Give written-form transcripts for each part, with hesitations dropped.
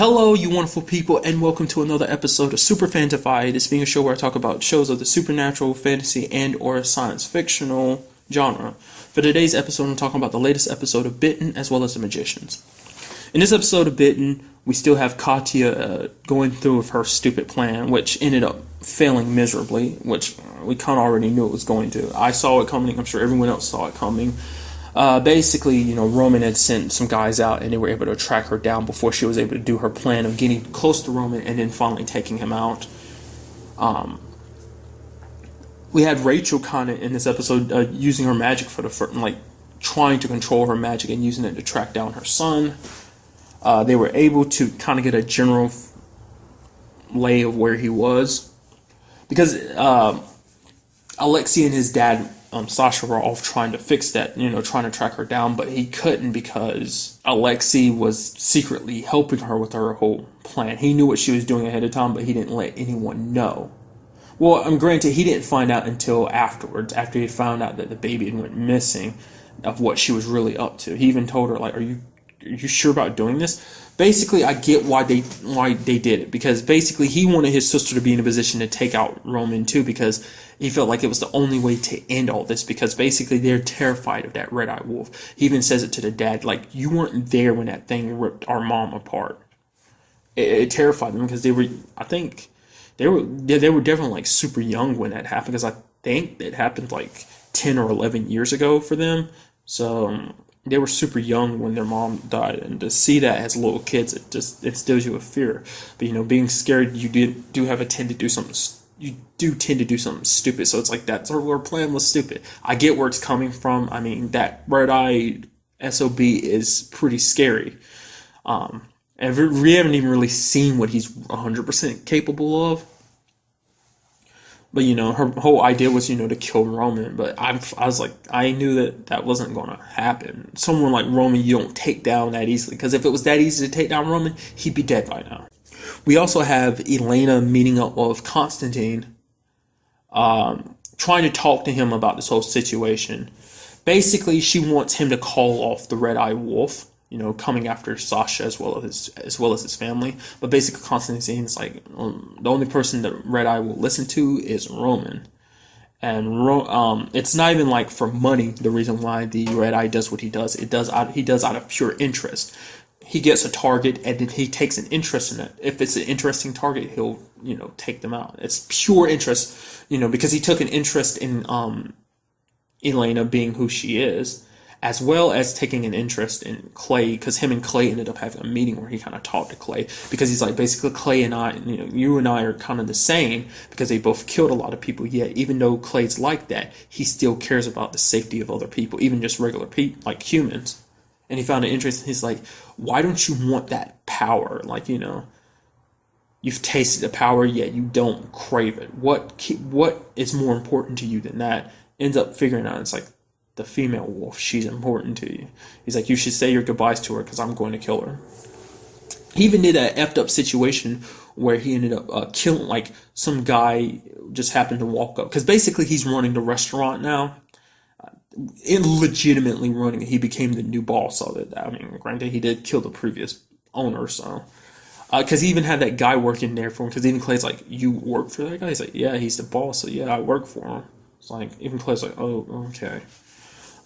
Hello, you wonderful people, and welcome to another episode of Super-Fanta-Fi. This being a show where I talk about shows of the supernatural, fantasy, and or science fictional genre. For today's episode, I'm talking about the latest episode of Bitten, as well as The Magicians. In this episode of Bitten, we still have Katya going through with her stupid plan, which ended up failing miserably, which we kind of already knew it was going to. I saw it coming. I'm sure everyone else saw it coming. Basically, Roman had sent some guys out and they were able to track her down before she was able to do her plan of getting close to Roman and then finally taking him out. We had Rachel kind of in this episode using her magic for the first, trying to control her magic and using it to track down her son. They were able to kind of get a general lay of where he was because Alexei and his dad, Sasha, were off trying to fix that, trying to track her down, but he couldn't because Alexei was secretly helping her with her whole plan. He knew what she was doing ahead of time, but he didn't let anyone know. Well, granted, he didn't find out until afterwards, after he found out that the baby had went missing, of what she was really up to. He even told her, are you sure about doing this? Basically, I get why they did it, because basically he wanted his sister to be in a position to take out Roman too, because he felt like it was the only way to end all this, because basically they're terrified of that red-eyed wolf. He even says it to the dad, you weren't there when that thing ripped our mom apart. It terrified them because they were definitely super young when that happened, because I think it happened 10 or 11 years ago for them. So they were super young when their mom died, and to see that as little kids, it instills you with fear. But being scared, you do have a tend to do something. You do tend to do something stupid. So it's that's our plan was stupid. I get where it's coming from. I mean, that red-eyed SOB is pretty scary. And we haven't even really seen what he's 100% capable of. But, her whole idea was, to kill Roman. But I knew that wasn't going to happen. Someone like Roman, you don't take down that easily. Because if it was that easy to take down Roman, he'd be dead by now. We also have Elena meeting up with Constantine, trying to talk to him about this whole situation. Basically, she wants him to call off the red-eyed wolf, coming after Sasha as well as his family. But basically, Constantine's the only person that Red Eye will listen to is Roman, and it's not even for money. The reason why the Red Eye does what he does, he does out of pure interest. He gets a target and then he takes an interest in it. If it's an interesting target, he'll take them out. It's pure interest, because he took an interest in Elena being who she is, as well as taking an interest in Clay, because him and Clay ended up having a meeting where he kind of talked to Clay, because he's basically, Clay and I, you and I are kind of the same, because they both killed a lot of people, yet even though Clay's like that, he still cares about the safety of other people, even just regular people, like humans. And he found an interest, he's why don't you want that power? You've tasted the power, yet you don't crave it. What is more important to you than that? Ends up figuring out, it's the female wolf, she's important to you. He's you should say your goodbyes to her, because I'm going to kill her. He even did an effed up situation where he ended up killing, some guy just happened to walk up. Because basically he's running the restaurant now. Legitimately running it. He became the new boss of it. I mean, granted, he did kill the previous owner, so. Because he even had that guy working there for him. Because even Clay's you work for that guy? He's yeah, he's the boss, so yeah, I work for him. It's even Clay's oh, okay.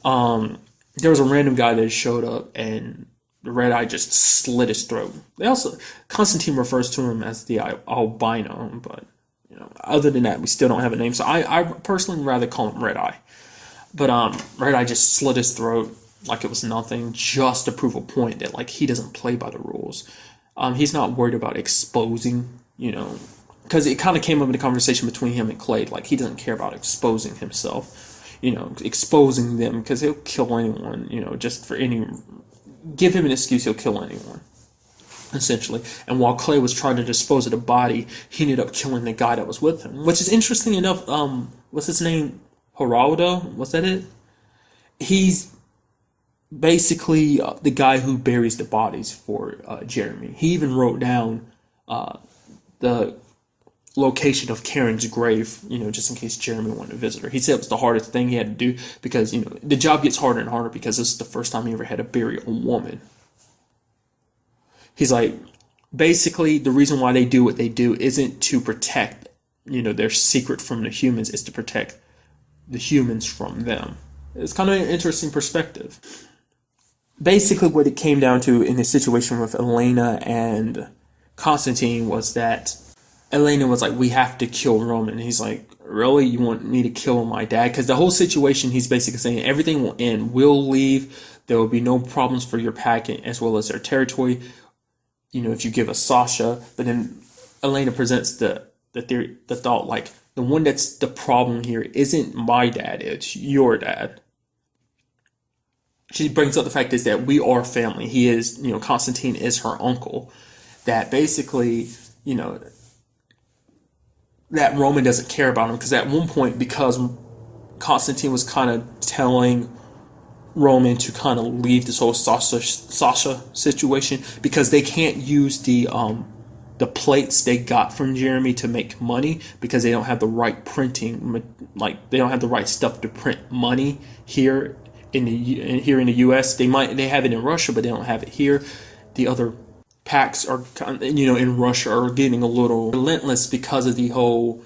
There was a random guy that showed up, and the red eye just slit his throat. Constantine refers to him as the albino, but other than that, we still don't have a name. So I personally would rather call him Red Eye. But red eye just slit his throat like it was nothing, just to prove a point that he doesn't play by the rules. He's not worried about exposing, because it kind of came up in the conversation between him and Clay. He doesn't care about exposing himself. Exposing them, because he'll kill anyone, just for give him an excuse, he'll kill anyone, essentially. And while Clay was trying to dispose of the body, he ended up killing the guy that was with him, which is interesting enough. What's his name? Geraldo? Was that it? He's basically the guy who buries the bodies for Jeremy. He even wrote down the location of Karen's grave, just in case Jeremy wanted to visit her. He said it was the hardest thing he had to do, because, the job gets harder and harder, because this is the first time he ever had to bury a woman. He's basically the reason why they do what they do isn't to protect, their secret from the humans. It's to protect the humans from them. It's kind of an interesting perspective. Basically, what it came down to in the situation with Elena and Constantine was that Elena was like, we have to kill Roman. And he's like, really? You want me to kill my dad? Because the whole situation, he's basically saying everything will end. We'll leave. There will be no problems for your pack as well as their territory, if you give us Sasha. But then Elena presents the theory, the thought, like, the one that's the problem here isn't my dad, it's your dad. She brings up the fact is that we are family. He is, Constantine is her uncle. That basically, that Roman doesn't care about him. Because at one point, because Constantine was kind of telling Roman to kind of leave this whole Sasha situation, because they can't use the plates they got from Jeremy to make money, because they don't have the right printing, like they don't have the right stuff to print money here in the US. They have it in Russia, but they don't have it here. The other packs are, in Russia are getting a little relentless because of the whole,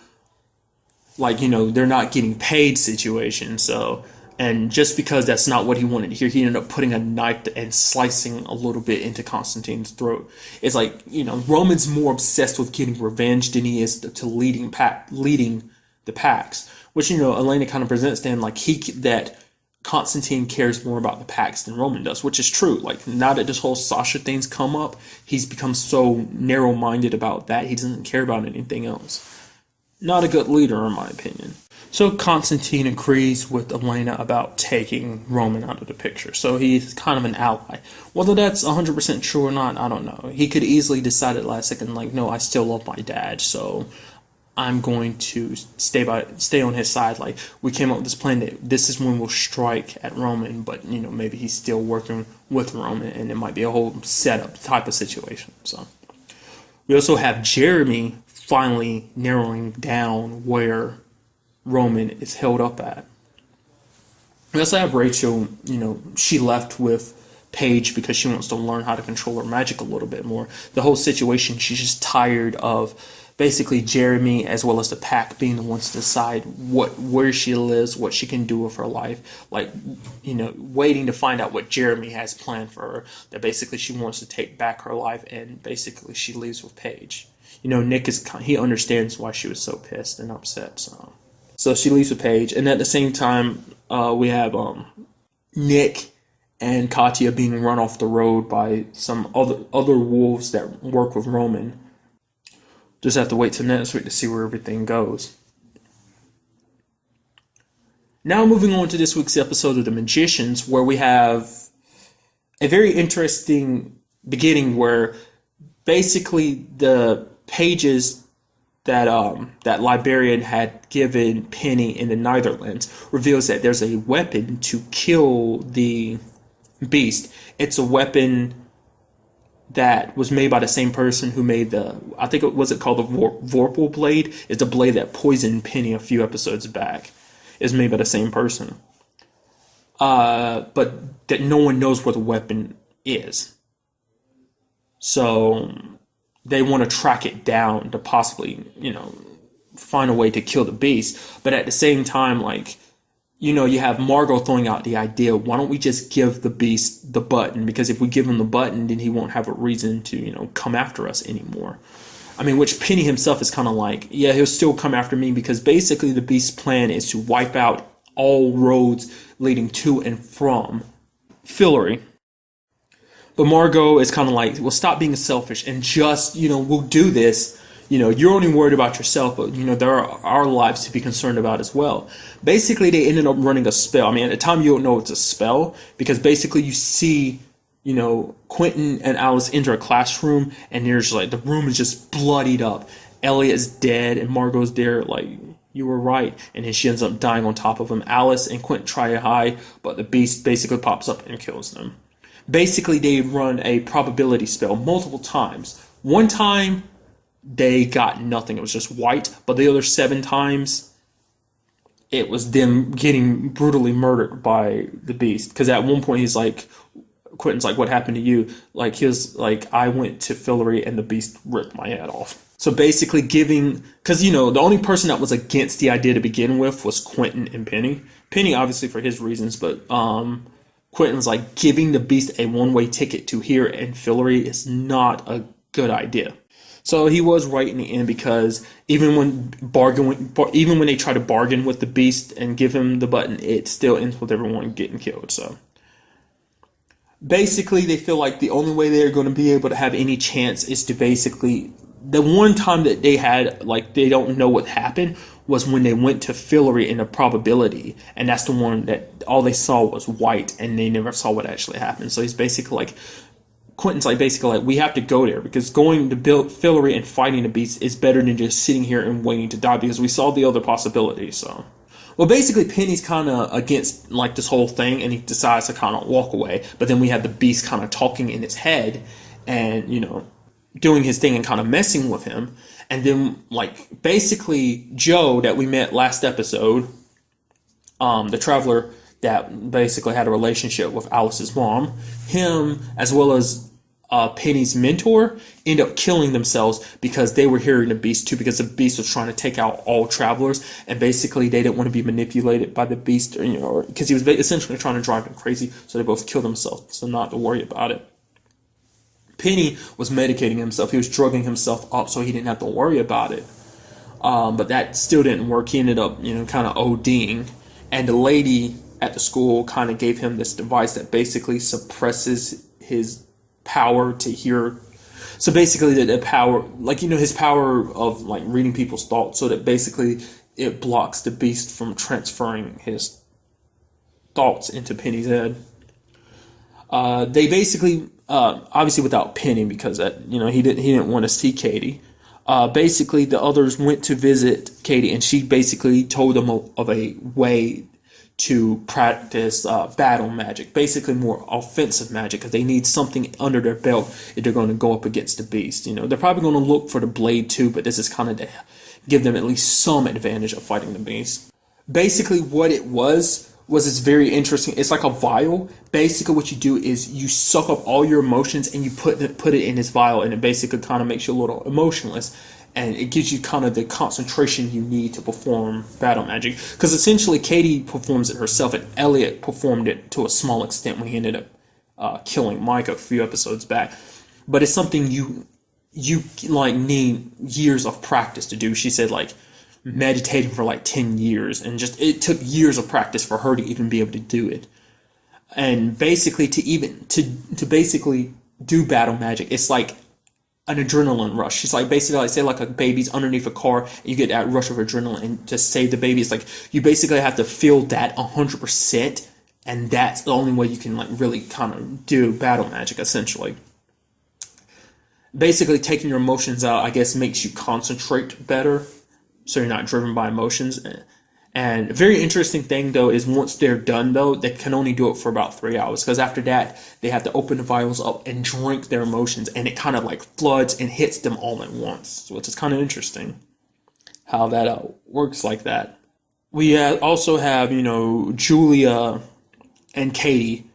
they're not getting paid situation. So, and just because that's not what he wanted to hear, he ended up putting a knife and slicing a little bit into Constantine's throat. It's like, Roman's more obsessed with getting revenge than he is to leading the packs, which, Elena kind of presents then like that Constantine cares more about the packs than Roman does, which is true. Like, now that this whole Sasha thing's come up, he's become so narrow-minded about that, he doesn't care about anything else. Not a good leader, in my opinion. So Constantine agrees with Elena about taking Roman out of the picture. So he's kind of an ally. Whether that's 100% true or not, I don't know. He could easily decide at last second, like, no, I still love my dad, so I'm going to stay on his side. Like, we came up with this plan that this is when we'll strike at Roman, but maybe he's still working with Roman, and it might be a whole setup type of situation. So we also have Jeremy finally narrowing down where Roman is held up at. We also have Rachel. She left with Paige because she wants to learn how to control her magic a little bit more. The whole situation, she's just tired of basically Jeremy as well as the pack being the ones to decide where she lives, what she can do with her life. Like, waiting to find out what Jeremy has planned for her. That basically she wants to take back her life, and basically she leaves with Paige. Nick he understands why she was so pissed and upset. So she leaves with Paige, and at the same time, we have Nick and Katya being run off the road by some other wolves that work with Roman. Just have to wait till next week to see where everything goes. Now moving on to this week's episode of The Magicians, where we have a very interesting beginning where basically the pages that that librarian had given Penny in the Netherlands reveals that there's a weapon to kill the beast. It's a weapon that was made by the same person who made I think it was called the Vorpal blade. It's the blade that poisoned Penny a few episodes back. It's made by the same person. But that no one knows where the weapon is. So they want to track it down to possibly, find a way to kill the beast. But at the same time, you have Margot throwing out the idea, why don't we just give the beast the button? Because if we give him the button, then he won't have a reason to, come after us anymore. I mean, which Penny himself is kind of like, yeah, he'll still come after me, because basically the beast's plan is to wipe out all roads leading to and from Fillory. But Margot is kind of like, well, stop being selfish and just, we'll do this. You're only worried about yourself, but, there are our lives to be concerned about as well. Basically, they ended up running a spell. I mean, at the time, you don't know it's a spell, because basically you see, Quentin and Alice enter a classroom, and there's the room is just bloodied up. Elliot's dead, and Margot's there, you were right. And then she ends up dying on top of him. Alice and Quentin try to hide, but the beast basically pops up and kills them. Basically, they run a probability spell multiple times. One time, they got nothing. It was just white. But the other 7 times, it was them getting brutally murdered by the beast. Because at one point, he's like, Quentin's like, what happened to you? Like, his like, I went to Fillory and the beast ripped my head off. So basically giving, because, the only person that was against the idea to begin with was Quentin and Penny. Penny, obviously, for his reasons, but Quentin's like, giving the beast a one-way ticket to here in Fillory is not a good idea. So he was right in the end, because even when they try to bargain with the beast and give him the button, it still ends with everyone getting killed. So basically, they feel like the only way they're going to be able to have any chance is to basically, the one time that they had, like, they don't know what happened was when they went to Fillory in a probability, and that's the one that all they saw was white, and they never saw what actually happened. So he's basically like, Quentin's like, basically like, we have to go there, because going to Fillory and fighting the beast is better than just sitting here and waiting to die, because we saw the other possibility. So, well, basically Penny's kind of against like this whole thing, and he decides to kind of walk away. But then we have the beast kind of talking in his head, and doing his thing and kind of messing with him. And then, like, basically Joe that we met last episode, the traveler that basically had a relationship with Alice's mom, him as well as Penny's mentor end up killing themselves because they were hearing the beast too, because the beast was trying to take out all travelers, and basically they didn't want to be manipulated by the beast, or because he was essentially trying to drive them crazy, so they both killed themselves, so not to worry about it. Penny was medicating himself. He was drugging himself up so he didn't have to worry about it. But that still didn't work. He ended up, kind of ODing. And the lady at the school kind of gave him this device that basically suppresses his power to hear. So basically the power, like, his power of, like, reading people's thoughts, so that basically it blocks the beast from transferring his thoughts into Penny's head. They basically, obviously without Penny, because that, he didn't want to see Katie. Basically, the others went to visit Katie, and she basically told them of a way to practice battle magic, basically more offensive magic, because they need something under their belt if they're going to go up against the beast. They're probably going to look for the blade too, but this is kind of to give them at least some advantage of fighting the beast. Basically, what it was it's very interesting. It's like a vial. Basically, what you do is you suck up all your emotions and you put it in this vial, and it basically kind of makes you a little emotionless, and it gives you kind of the concentration you need to perform battle magic. Because essentially, Katie performs it herself, and Elliot performed it to a small extent when he ended up killing Mike a few episodes back. But it's something you like need years of practice to do. She said, like, meditating for like 10 years, and just it took years of practice for her to even be able to do it. And basically to basically do battle magic, it's like an adrenaline rush. It's like basically, like, say like a baby's underneath a car, and you get that rush of adrenaline and just save the baby. It's like you basically have to feel that 100%, and that's the only way you can, like, really kind of do battle magic. Essentially, basically taking your emotions out, I guess, makes you concentrate better, so you're not driven by emotions. And a very interesting thing, though, is once they're done, though, they can only do it for about 3 hours, because after that, they have to open the vials up and drink their emotions, and it kind of like floods and hits them all at once, which is kind of interesting how that works like that. We also have, Julia and Katie,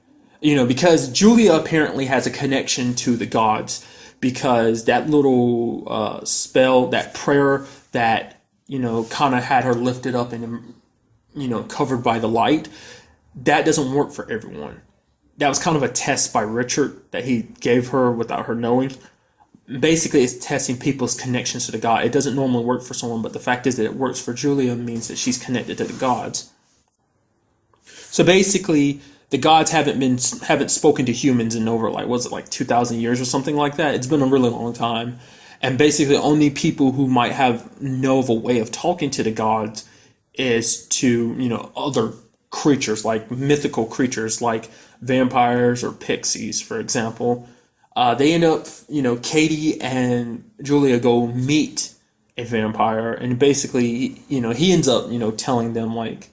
because Julia apparently has a connection to the gods, because that little spell, that prayer that kind of had her lifted up and, covered by the light, that doesn't work for everyone. That was kind of a test by Richard that he gave her without her knowing. Basically, it's testing people's connections to the god. It doesn't normally work for someone, but the fact is that it works for Julia means that she's connected to the gods. So basically, the gods haven't spoken to humans in over, like, was it like 2,000 years or something like that? It's been a really long time. And basically, only people who might know of a way of talking to the gods is to, other creatures, like mythical creatures, like vampires or pixies, for example. They end up, Katie and Julia go meet a vampire, and basically, he ends up, telling them, like,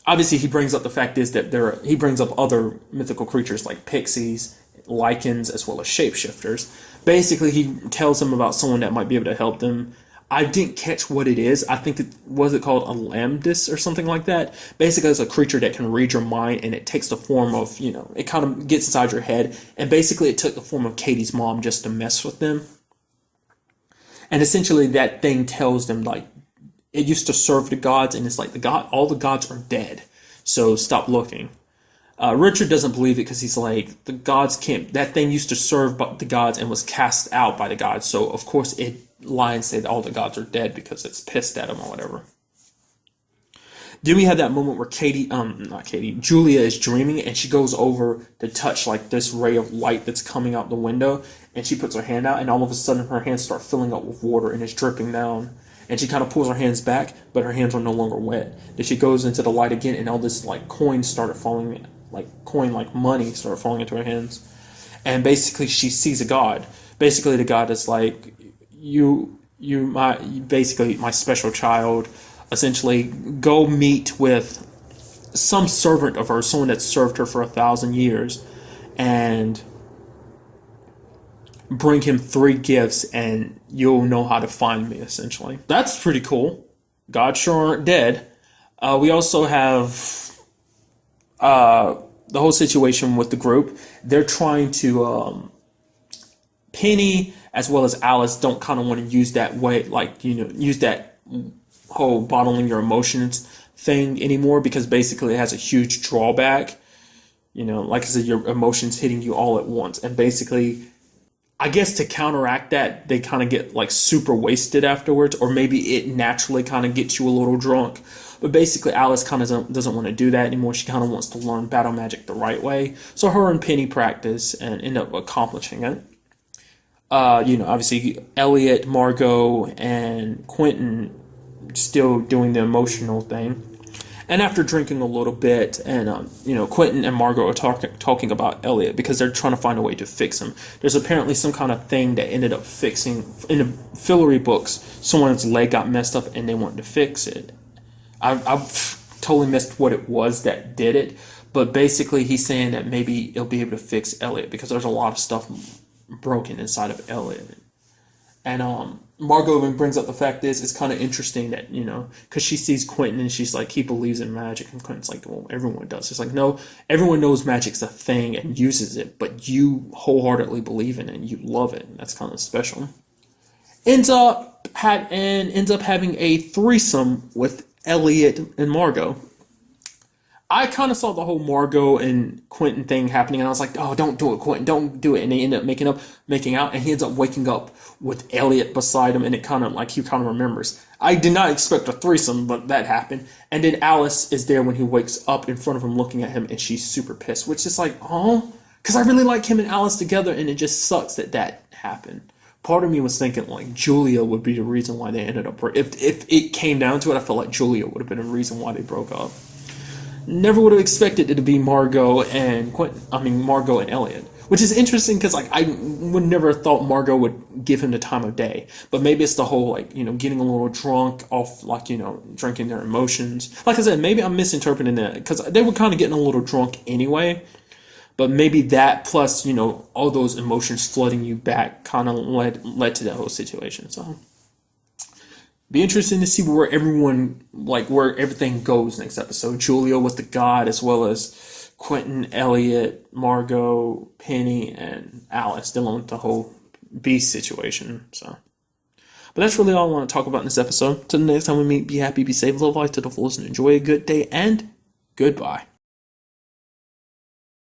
obviously he brings up the fact is that he brings up other mythical creatures like pixies, lichens, as well as shapeshifters. Basically, he tells them about someone that might be able to help them. I didn't catch what it is. I think was it called a lambdis or something like that. Basically, it's a creature that can read your mind, and it takes the form of, it kind of gets inside your head. And basically, it took the form of Katie's mom just to mess with them. And essentially, that thing tells them, like, it used to serve the gods, and it's like all the gods are dead. So stop looking. Richard doesn't believe it because he's like, the gods can't. That thing used to serve the gods and was cast out by the gods. So of course it lie and say that all the gods are dead because it's pissed at them or whatever. Then we have that moment where Julia is dreaming, and she goes over to touch like this ray of light that's coming out the window, and she puts her hand out, and all of a sudden her hands start filling up with water and it's dripping down. And she kind of pulls her hands back, but her hands are no longer wet. Then she goes into the light again, and all this like coins started falling, like money started falling into her hands. And basically she sees a god. Basically the god is like, basically my special child. Essentially, go meet with some servant of hers, someone that served her for 1,000 years, and bring him 3 gifts, and you'll know how to find me, essentially. That's pretty cool. Gods sure aren't dead. We also have the whole situation with the group. They're trying to... Penny, as well as Alice, don't kind of want to use that way, use that whole bottling your emotions thing anymore, because basically it has a huge drawback. Like I said, your emotions hitting you all at once. And basically... I guess to counteract that, they kind of get like super wasted afterwards, or maybe it naturally kind of gets you a little drunk. But basically, Alice kind of doesn't want to do that anymore. She kind of wants to learn battle magic the right way. So her and Penny practice and end up accomplishing it. Obviously, Elliot, Margot, and Quentin still doing the emotional thing. And after drinking a little bit, and Quentin and Margot are talking about Elliot because they're trying to find a way to fix him. There's apparently some kind of thing that ended up fixing in the Fillory books. Someone's leg got messed up, and they wanted to fix it. I've totally missed what it was that did it, but basically he's saying that maybe he'll be able to fix Elliot because there's a lot of stuff broken inside of Elliot. And Margot even brings up the fact is it's kind of interesting that, because she sees Quentin and she's like, he believes in magic. And Quentin's like, well, everyone does. It's like, no, everyone knows magic's a thing and uses it, but you wholeheartedly believe in it and you love it. And that's kind of special. Ends up having a threesome with Elliot and Margot. I kind of saw the whole Margot and Quentin thing happening, and I was like, oh, don't do it, Quentin, don't do it. And they end up making out, and he ends up waking up with Elliot beside him, and it kind of like he kind of remembers. I did not expect a threesome, but that happened. And then Alice is there when he wakes up in front of him looking at him, and she's super pissed, which is like, oh, because I really like him and Alice together, and it just sucks that happened. Part of me was thinking like Julia would be the reason why they ended up. If it came down to it, I felt like Julia would have been a reason why they broke up. Never would have expected it to be Margot and Elliot, which is interesting because like I would never have thought Margot would give him the time of day. But maybe it's the whole getting a little drunk off drinking their emotions. Like I said, maybe I'm misinterpreting that because they were kind of getting a little drunk anyway. But maybe that plus all those emotions flooding you back kind of led to that whole situation. So. Be interesting to see where everything goes next episode. Julia with the god, as well as Quentin, Elliot, Margot, Penny, and Alice dealing with the whole beast situation. So, but that's really all I want to talk about in this episode. Till the next time we meet, be happy, be safe, live life to the fullest, and enjoy a good day. And goodbye.